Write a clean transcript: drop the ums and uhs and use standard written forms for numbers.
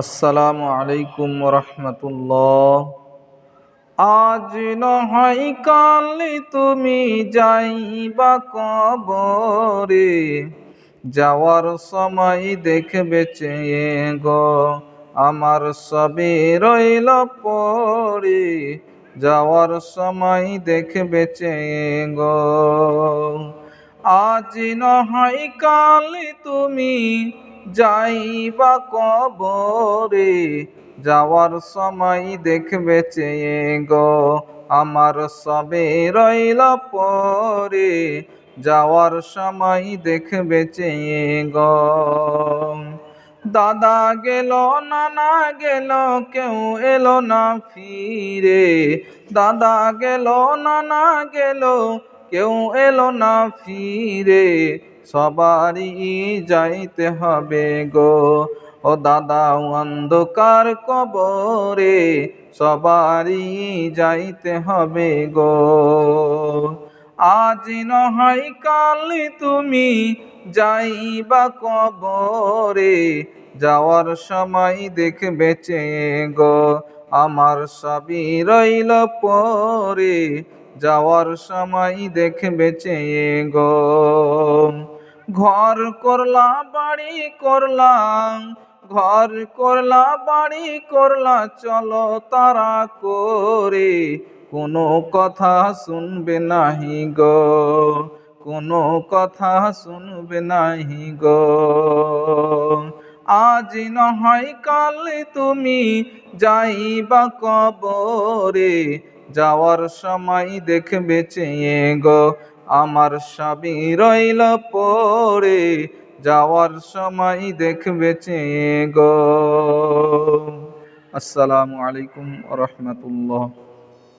আসসালামু আলাইকুম রহমতুল্লাহ। আজ নয় কাল তুমি যাইবা কবরে, যাওয়ার সময় দেখবে চেয়ে গো আমার সবে রইল পড়ে, যাওয়ার সময় দেখবে চেয়ে গো। আজ নয় কাল তুমি যাইবা কবরে, যাওয়ার সময় দেখবে চেয়ে গো আমার সবে রইল পরে, যাওয়ার সময় দেখবে চেয়ে গো। দাদা গেল নানা গেল কেউ এলো না ফিরে, দাদা গেল নানা গেল কেউ এলো না ফিরে, সবারই যাইতে হবে গো ও দাদা অন্ধকার কবরে, সবারই যাইতে হবে গো। আজ নয় কাল তুমি যাইবা কবরে, যাওয়ার সময় দেখবে চেয়ে গো আমার সবই রইল পরে, যাওয়ার সময় দেখবে চেয়ে গো। ঘর করলা বাড়ি করলাম, ঘর করলা বাড়ি করলা চলো তারা করে, কোনো কথা শুনবে নাহি গো, কোনো কথা শুনবে নাহি গো। আজ নয় কাল তুমি যাইবা কবরে, যাওয়ার সময় দেখবে চেয়ে গো আমার সবই রইল পড়ে, যাওয়ার সময় দেখবে চেয়ে গো। আসসালামু আলাইকুম ওয়া রাহমাতুল্লাহ।